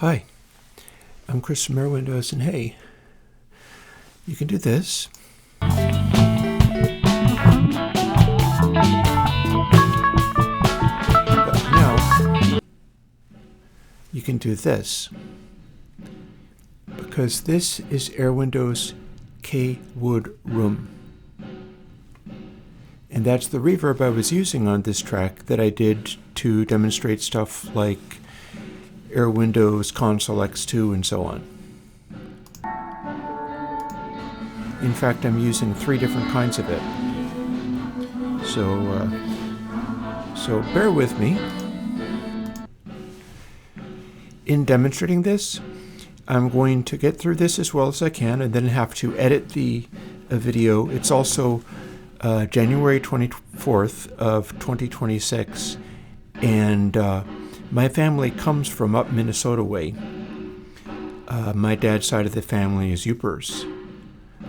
Hi, I'm Chris from Airwindows, and hey, you can do this. But now, you can do this, because this is Airwindows kWoodRoom. And that's the reverb I was using on this track that I did to demonstrate stuff like Airwindows Console X2 and so on. In fact, I'm using 3 different kinds of it. So bear with me. In demonstrating this, I'm going to get through this as well as I can and then have to edit the video. It's also January 24th of 2026, and my family comes from up Minnesota way. My dad's side of the family is Upers,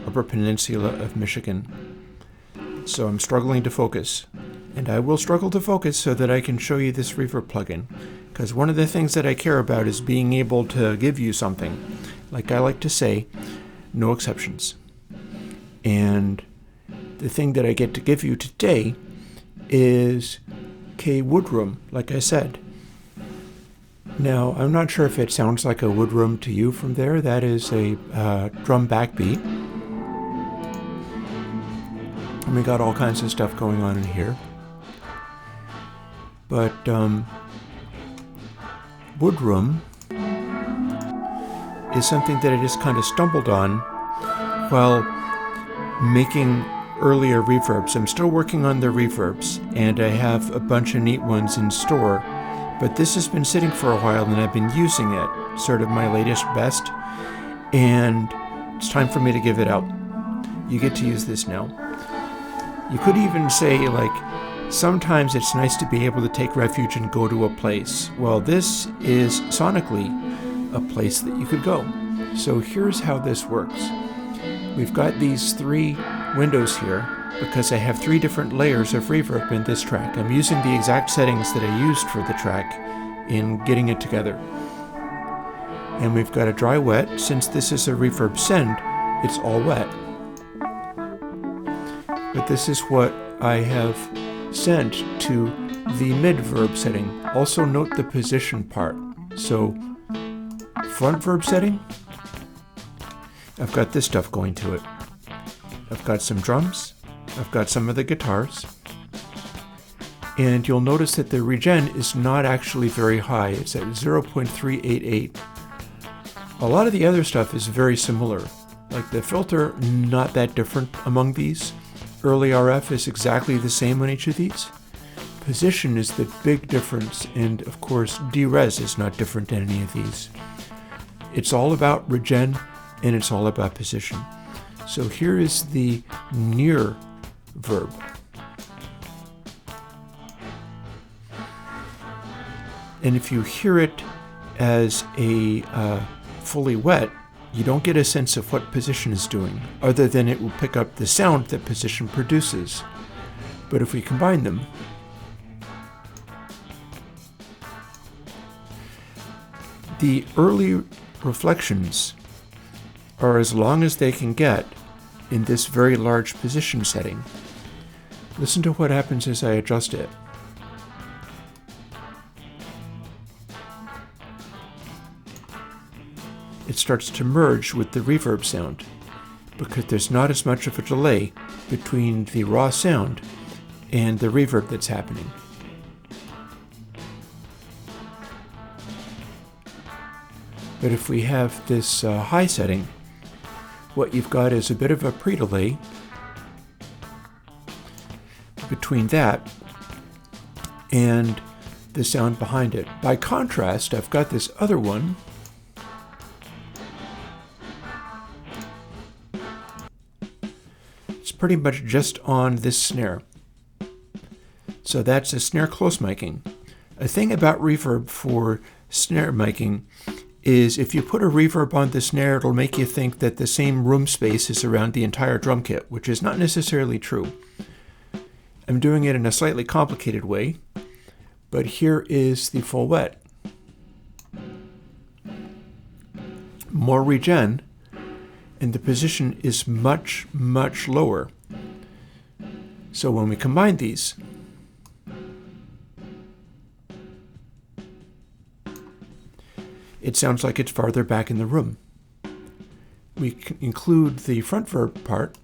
Upper Peninsula of Michigan. So I'm struggling to focus, and I will struggle to focus so that I can show you this reverb plugin, because one of the things that I care about is being able to give you something. Like I like to say, no exceptions. And the thing that I get to give you today is kWoodRoom, like I said. Now, I'm not sure if it sounds like a woodroom to you from there. That is a drum backbeat. And we got all kinds of stuff going on in here. But woodroom is something that I just kind of stumbled on while making earlier reverbs. I'm still working on the reverbs, and I have a bunch of neat ones in store. But this has been sitting for a while, and I've been using it, sort of my latest best, and it's time for me to give it out. You get to use this now. You could even say, like, sometimes it's nice to be able to take refuge and go to a place. Well, this is sonically a place that you could go. So here's how this works. We've got these 3 windows here, because I have 3 different layers of reverb in this track. I'm using the exact settings that I used for the track in getting it together. And we've got a dry wet. Since this is a reverb send, it's all wet. But this is what I have sent to the mid verb setting. Also note the position part. So front verb setting, I've got this stuff going to it. I've got some drums. I've got some of the guitars, and you'll notice that the regen is not actually very high. It's at 0.388. A lot of the other stuff is very similar. Like the filter, not that different among these. Early RF is exactly the same on each of these. Position is the big difference, and of course D-res is not different in any of these. It's all about regen, and it's all about position. So here is the near verb. And if you hear it as a fully wet, you don't get a sense of what position is doing, other than it will pick up the sound that position produces. But if we combine them, the early reflections are as long as they can get in this very large position setting. Listen to what happens as I adjust it. It starts to merge with the reverb sound because there's not as much of a delay between the raw sound and the reverb that's happening. But if we have this high setting, what you've got is a bit of a pre-delay between that and the sound behind it. By contrast, I've got this other one it's pretty much just on this snare. So that's a snare close miking. A thing about reverb for snare miking is if you put a reverb on the snare, it'll make you think that the same room space is around the entire drum kit, which is not necessarily true. I'm doing it in a slightly complicated way, but here is the full wet. more regen, and the position is much, much lower. So when we combine these, it sounds like it's farther back in the room. We can include the front verb part,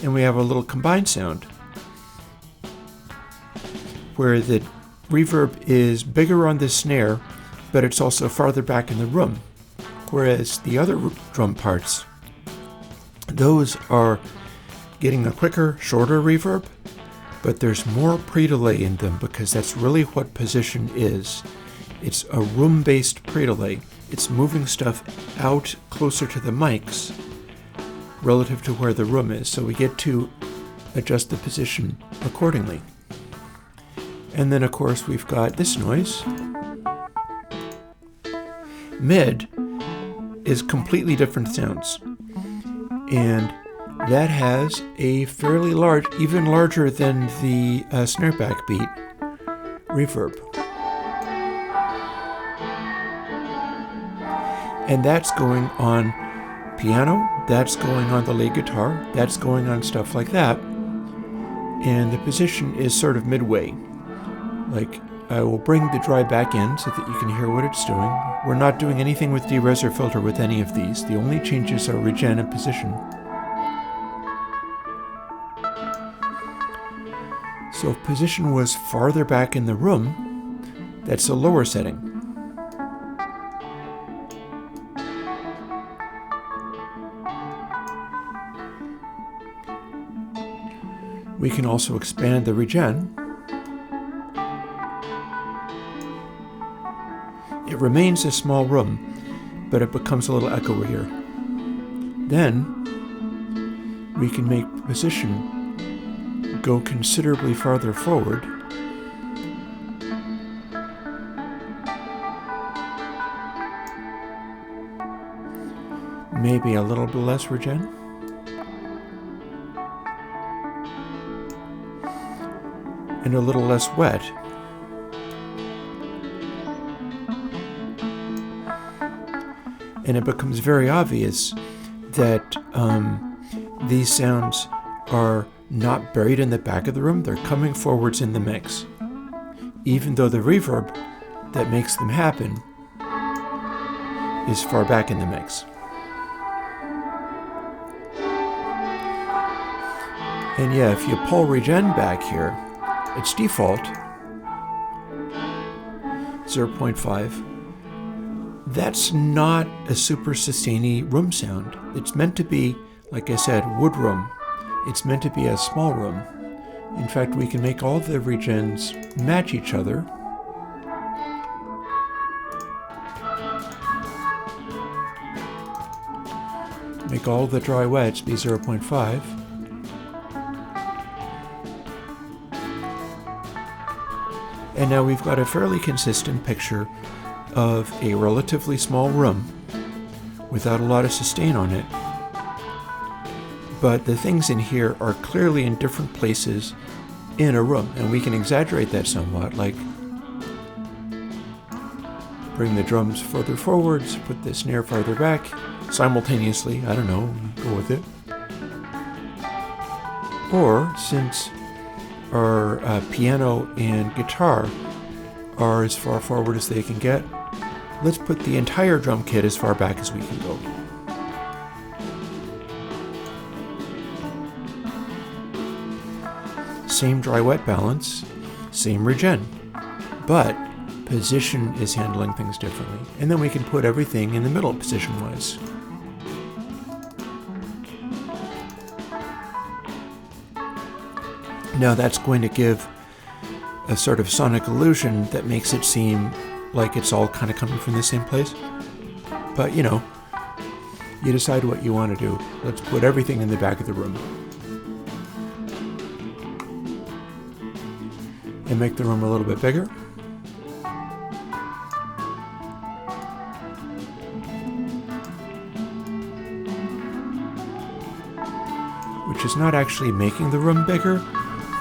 and we have a little combined sound where the reverb is bigger on the snare, but it's also farther back in the room. Whereas the other drum parts, those are getting a quicker, shorter reverb, but there's more pre-delay in them because that's really what position is. It's a room-based pre-delay. It's moving stuff out closer to the mics relative to where the room is, so we get to adjust the position accordingly. And then of course we've got this noise. Mid is completely different sounds, and that has a fairly large, even larger than the snare backbeat reverb. And that's going on piano, that's going on the lead guitar, that's going on stuff like that. And the position is sort of midway. Like, I will bring the dry back in so that you can hear what it's doing. We're not doing anything with de-res or filter with any of these. The only changes are regen and position. So if position was farther back in the room, that's a lower setting. We can also expand the regen. It remains a small room, but it becomes a little echoier. Then we can make position go considerably farther forward. Maybe a little bit less regen. And a little less wet. And it becomes very obvious that these sounds are not buried in the back of the room, they're coming forwards in the mix. Even though the reverb that makes them happen is far back in the mix. And yeah, if you pull regen back here, its default 0.5. That's not a super sustainy room sound. It's meant to be, like I said, wood room. It's meant to be a small room. In fact, we can make all the regens match each other. Make all the dry wets be 0.5. And now we've got a fairly consistent picture of a relatively small room without a lot of sustain on it. But the things in here are clearly in different places in a room, and we can exaggerate that somewhat, like bring the drums further forwards, put the snare farther back, simultaneously, I don't know, go with it. Or, since our piano and guitar are as far forward as they can get, let's put the entire drum kit as far back as we can go. Same dry-wet balance, same regen, but position is handling things differently. And then we can put everything in the middle position-wise. Now that's going to give a sort of sonic illusion that makes it seem like it's all kind of coming from the same place. But you know, you decide what you want to do. Let's put everything in the back of the room. And make the room a little bit bigger. Which is not actually making the room bigger.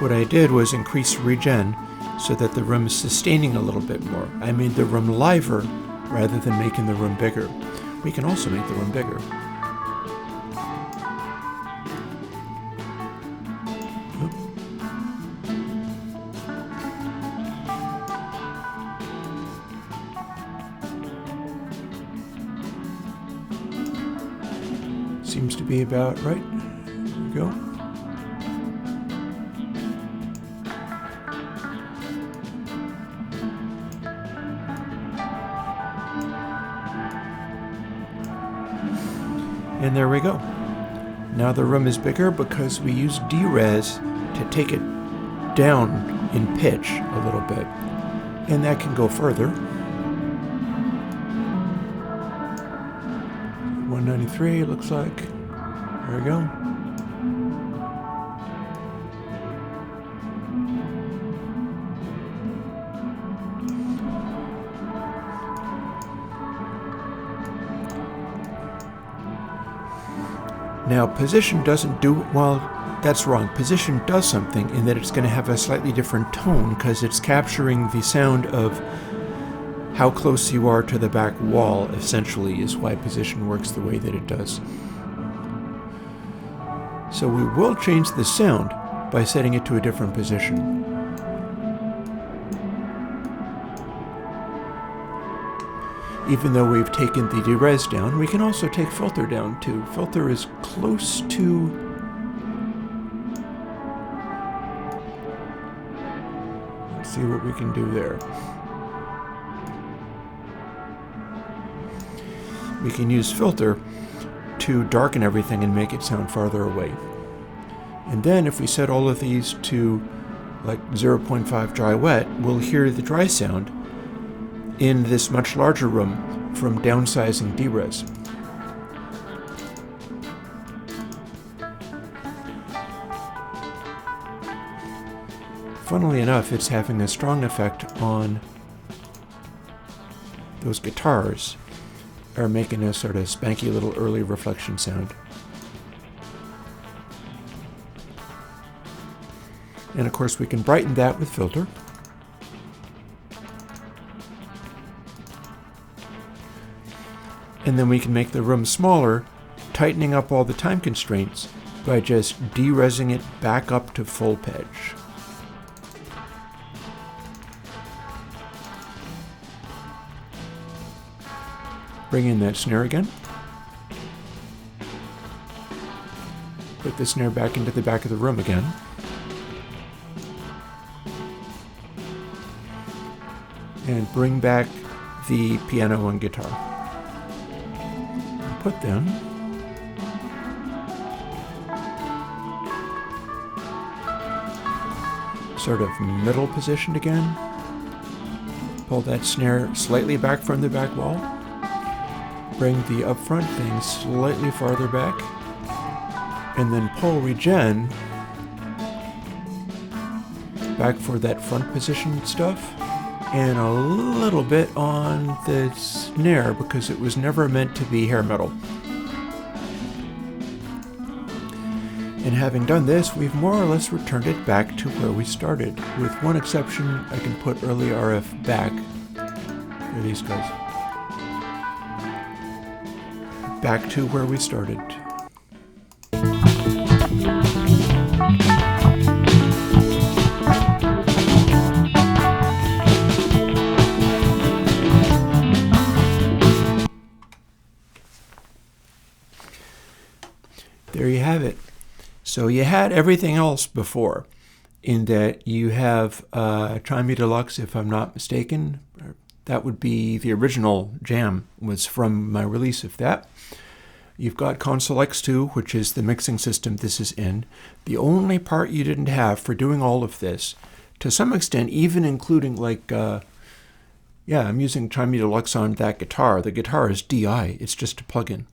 What I did was increase regen so that the room is sustaining a little bit more. I made the room liver rather than making the room bigger. We can also make the room bigger. Seems to be about right. There we go. And there we go. Now the room is bigger because we use D-Res to take it down in pitch a little bit. And that can go further. 193 it looks like. There we go. Now position doesn't do, well, that's wrong. Position does something in that it's going to have a slightly different tone because it's capturing the sound of how close you are to the back wall, essentially, is why position works the way that it does. So we will change the sound by setting it to a different position. Even though we've taken the de-res down, we can also take filter down too. Filter is close to... Let's see what we can do there. We can use filter to darken everything and make it sound farther away. And then if we set all of these to like 0.5 dry wet, we'll hear the dry sound in this much larger room from downsizing D-Res. Funnily enough, it's having a strong effect on those guitars, are making a sort of spanky little early reflection sound. And of course we can brighten that with filter. And then we can make the room smaller, tightening up all the time constraints by just de-resing it back up to full pitch. Bring in that snare again. Put the snare back into the back of the room again. And bring back the piano and guitar. Put them sort of middle positioned again. Pull that snare slightly back from the back wall. Bring the up front thing slightly farther back. And then pull regen back for that front position stuff. And a little bit on the snare because it was never meant to be hair metal. And having done this, we've more or less returned it back to where we started. With one exception, I can put early RF back. Here these guys. Back to where we started. There you have it. So you had everything else before, in that you have ChimeyDeluxe, if I'm not mistaken. That would be the original jam, was from my release of that. You've got Console X2, which is the mixing system this is in. The only part you didn't have for doing all of this, to some extent, even including like, I'm using ChimeyDeluxe on that guitar. The guitar is DI, it's just a plugin.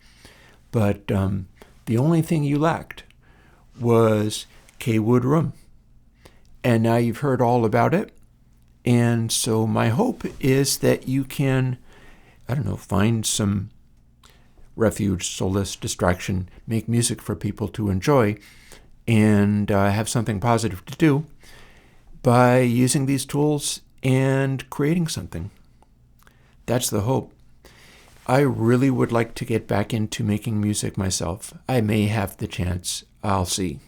But the only thing you lacked was kWoodRoom. And now you've heard all about it. And so my hope is that you can, find some refuge, solace, distraction, make music for people to enjoy, and have something positive to do by using these tools and creating something. That's the hope. I really would like to get back into making music myself. I may have the chance. I'll see.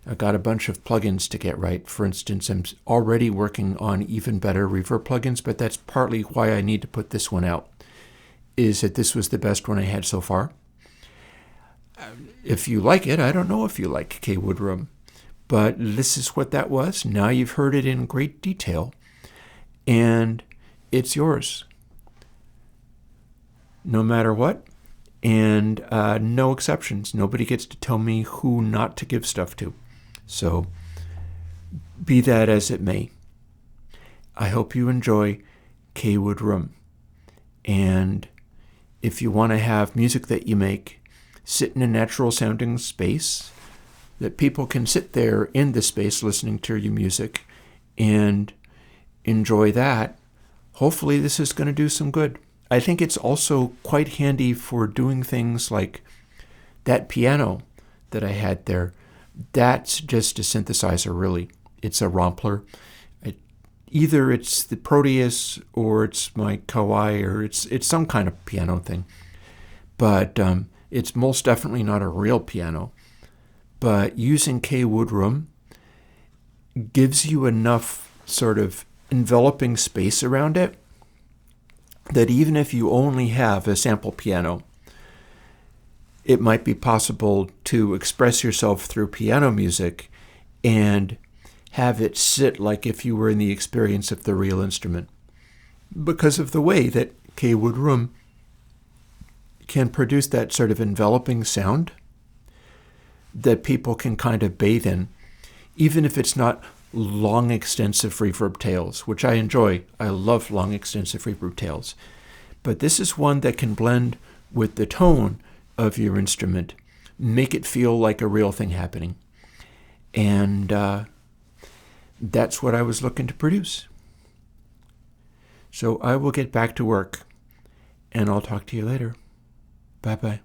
I've got a bunch of plugins to get right. For instance, I'm already working on even better reverb plugins, but that's partly why I need to put this one out, is that this was the best one I had so far. If you like it, I don't know if you like kWoodRoom, but this is what that was. Now you've heard it in great detail, and it's yours. No matter what, and no exceptions. Nobody gets to tell me who not to give stuff to. So be that as it may, I hope you enjoy kWoodRoom. And if you want to have music that you make sit in a natural sounding space, that people can sit there in the space listening to your music and enjoy that, hopefully this is going to do some good. I think it's also quite handy for doing things like that piano that I had there. That's just a synthesizer, really. It's a Rompler. Either it's the Proteus or it's my Kawai, or it's some kind of piano thing. But it's most definitely not a real piano. But using kWoodRoom gives you enough sort of enveloping space around it that even if you only have a sample piano, it might be possible to express yourself through piano music and have it sit like if you were in the experience of the real instrument, because of the way that kWoodRoom can produce that sort of enveloping sound that people can kind of bathe in, even if it's not long, extensive reverb tails, which I enjoy. I love long, extensive reverb tails. But this is one that can blend with the tone of your instrument, make it feel like a real thing happening. And that's what I was looking to produce. So I will get back to work, and I'll talk to you later. Bye-bye.